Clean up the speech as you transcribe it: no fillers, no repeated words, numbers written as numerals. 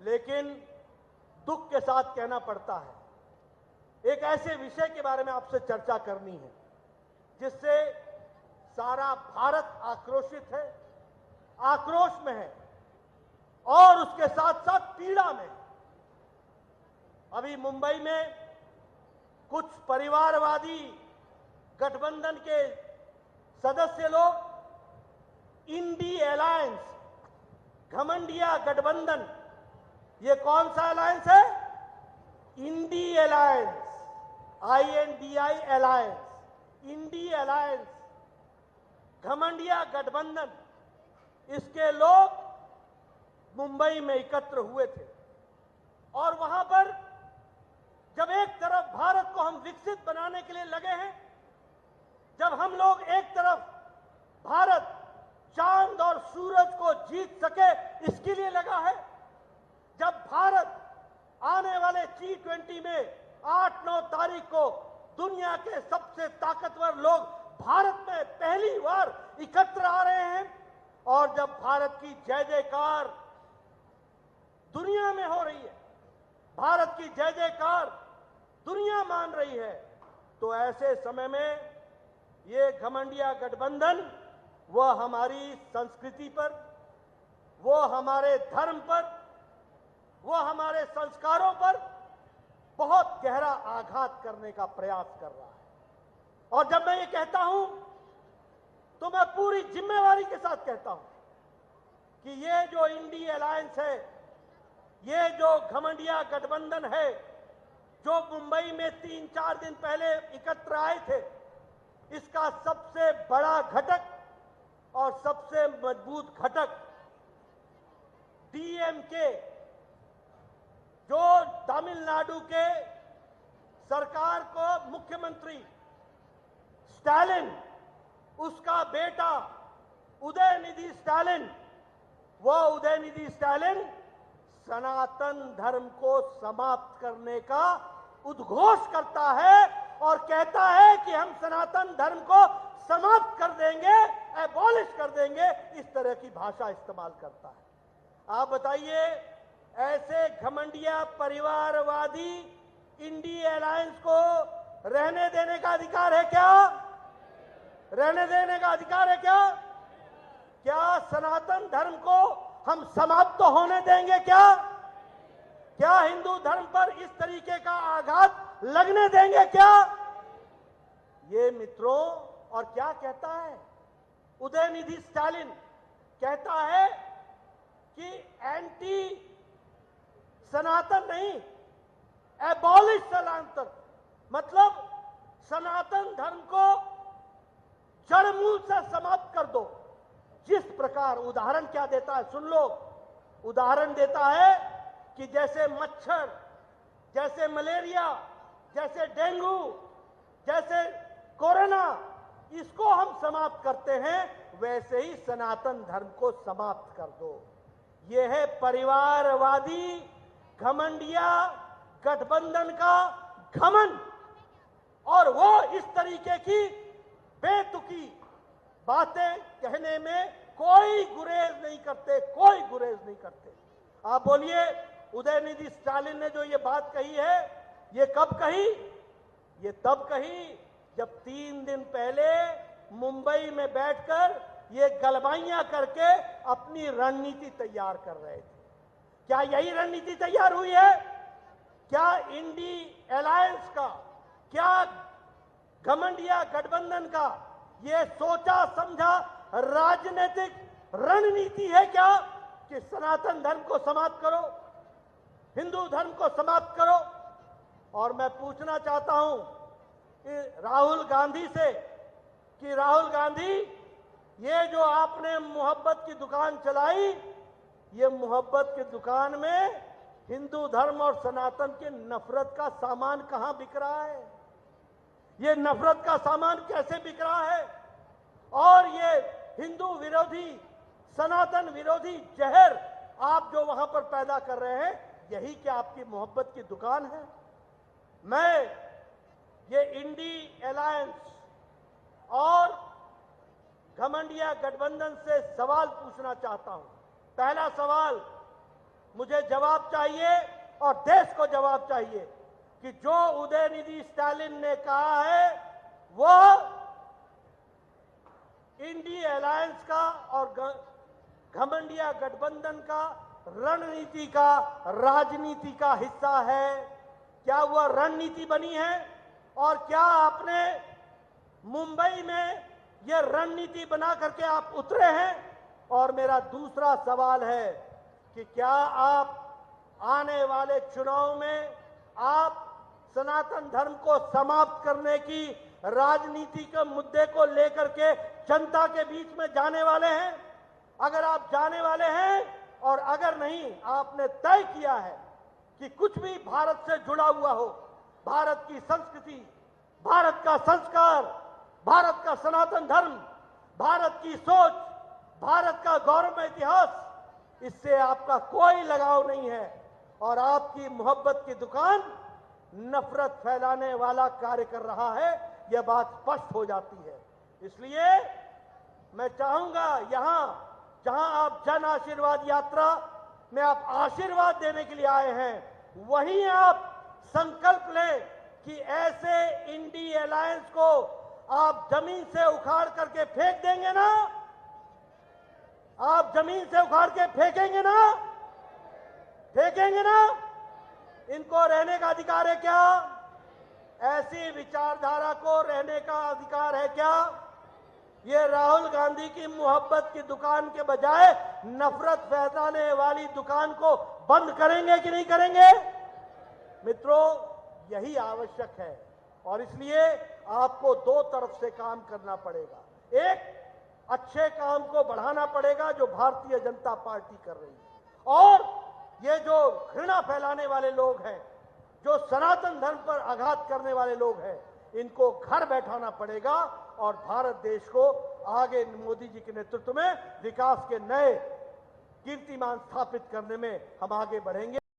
लेकिन दुख के साथ कहना पड़ता है, एक ऐसे विषय के बारे में आपसे चर्चा करनी है जिससे सारा भारत आक्रोशित है, आक्रोश में है और उसके साथ साथ पीड़ा में है। अभी मुंबई में कुछ परिवारवादी गठबंधन के सदस्य लोग इंडी अलायंस, घमंडिया गठबंधन, ये कौन सा अलायंस है? INDI alliance, INDI alliance, INDI alliance, घमंडिया गठबंधन, इसके लोग मुंबई में एकत्र हुए थे और वहां पर जब एक तरफ भारत को हम विकसित बनाने के लिए लगे हैं, जब हम लोग एक तरफ भारत चांद और सूरज को जीत सके इसके लिए लगा है, जब भारत आने वाले G20 में 8-9 तारीख को दुनिया के सबसे ताकतवर लोग भारत में पहली बार एकत्र आ रहे हैं और जब भारत की जय जयकार दुनिया में हो रही है, भारत की जय जयकार दुनिया मान रही है, तो ऐसे समय में ये घमंडिया गठबंधन वह हमारी संस्कृति पर, वो हमारे धर्म पर, वो हमारे संस्कारों पर बहुत गहरा आघात करने का प्रयास कर रहा है। और जब मैं ये कहता हूं तो मैं पूरी जिम्मेवारी के साथ कहता हूं कि ये जो इंडी अलायंस है, ये जो घमंडिया गठबंधन है, जो मुंबई में 3-4 दिन पहले एकत्र आए थे, इसका सबसे बड़ा घटक और सबसे मजबूत घटक DMK, जो तमिलनाडु के सरकार को मुख्यमंत्री स्टालिन, उसका बेटा उदयनिधि स्टालिन, वो उदयनिधि स्टालिन सनातन धर्म को समाप्त करने का उद्घोष करता है और कहता है कि हम सनातन धर्म को समाप्त कर देंगे, एबॉलिश कर देंगे, इस तरह की भाषा इस्तेमाल करता है। आप बताइए, ऐसे घमंडिया परिवारवादी इंडी अलायंस को रहने देने का अधिकार है क्या? रहने देने का अधिकार है क्या? क्या सनातन धर्म को हम समाप्त तो होने देंगे क्या? क्या हिंदू धर्म पर इस तरीके का आघात लगने देंगे क्या? ये मित्रों, और क्या कहता है उदयनिधि स्टालिन? कहता है कि एंटी सनातन नहीं, एबॉलिश सनातन, मतलब सनातन धर्म को जड़मूल से समाप्त कर दो। जिस प्रकार उदाहरण क्या देता है सुन लो, उदाहरण देता है कि जैसे मच्छर, जैसे मलेरिया, जैसे डेंगू, जैसे कोरोना, इसको हम समाप्त करते हैं, वैसे ही सनातन धर्म को समाप्त कर दो। यह है परिवारवादी घमंडिया गठबंधन का घमंड, और वो इस तरीके की बेतुकी बातें कहने में कोई गुरेज नहीं करते, कोई गुरेज नहीं करते। आप बोलिए, उदयनिधि स्टालिन ने जो ये बात कही है, ये कब कही? ये तब कही जब 3 दिन पहले मुंबई में बैठकर ये गलबाइयां करके अपनी रणनीति तैयार कर रहे थे। क्या यही रणनीति तैयार हुई है? क्या इंडी अलायंस का, क्या घमंडिया गठबंधन का ये सोचा समझा राजनीतिक रणनीति है क्या कि सनातन धर्म को समाप्त करो, हिंदू धर्म को समाप्त करो? और मैं पूछना चाहता हूं कि राहुल गांधी से कि राहुल गांधी, ये जो आपने मोहब्बत की दुकान चलाई, ये मोहब्बत की दुकान में हिंदू धर्म और सनातन के नफरत का सामान कहां बिक रहा है? ये नफरत का सामान कैसे बिक रहा है? और ये हिंदू विरोधी, सनातन विरोधी जहर आप जो वहां पर पैदा कर रहे हैं, यही क्या आपकी मोहब्बत की दुकान है? मैं ये इंडी अलायंस और घमंडिया गठबंधन से सवाल पूछना चाहता हूं। पहला सवाल, मुझे जवाब चाहिए और देश को जवाब चाहिए कि जो उदयनिधि स्टालिन ने कहा है वो इंडी अलायंस का और घमंडिया गठबंधन का रणनीति का राजनीति का हिस्सा है। क्या वह रणनीति बनी है और क्या आपने मुंबई में यह रणनीति बना करके आप उतरे हैं? और मेरा दूसरा सवाल है कि क्या आप आने वाले चुनाव में आप सनातन धर्म को समाप्त करने की राजनीति के मुद्दे को लेकर के जनता के बीच में जाने वाले हैं? अगर आप जाने वाले हैं और अगर नहीं, आपने तय किया है कि कुछ भी भारत से जुड़ा हुआ हो, भारत की संस्कृति, भारत का संस्कार, भारत का सनातन धर्म, भारत की सोच, भारत का गौरवमय इतिहास, इससे आपका कोई लगाव नहीं है और आपकी मोहब्बत की दुकान नफरत फैलाने वाला कार्य कर रहा है, यह बात स्पष्ट हो जाती है। इसलिए मैं चाहूंगा यहां जहां आप जन आशीर्वाद यात्रा में आप आशीर्वाद देने के लिए आए हैं, वहीं आप संकल्प लें कि ऐसे इंडी अलायंस को आप जमीन से उखाड़ करके फेंक देंगे ना? आप जमीन से उखाड़ के फेंकेंगे ना? फेंकेंगे ना? इनको रहने का अधिकार है क्या? ऐसी विचारधारा को रहने का अधिकार है क्या? ये राहुल गांधी की मोहब्बत की दुकान के बजाय नफरत फैलाने वाली दुकान को बंद करेंगे कि नहीं करेंगे? मित्रों, यही आवश्यक है और इसलिए आपको दो तरफ से काम करना पड़ेगा। एक, अच्छे काम को बढ़ाना पड़ेगा जो भारतीय जनता पार्टी कर रही है, और ये जो घृणा फैलाने वाले लोग हैं, जो सनातन धर्म पर आघात करने वाले लोग हैं, इनको घर बैठाना पड़ेगा और भारत देश को आगे मोदी जी के नेतृत्व में विकास के नए कीर्तिमान स्थापित करने में हम आगे बढ़ेंगे।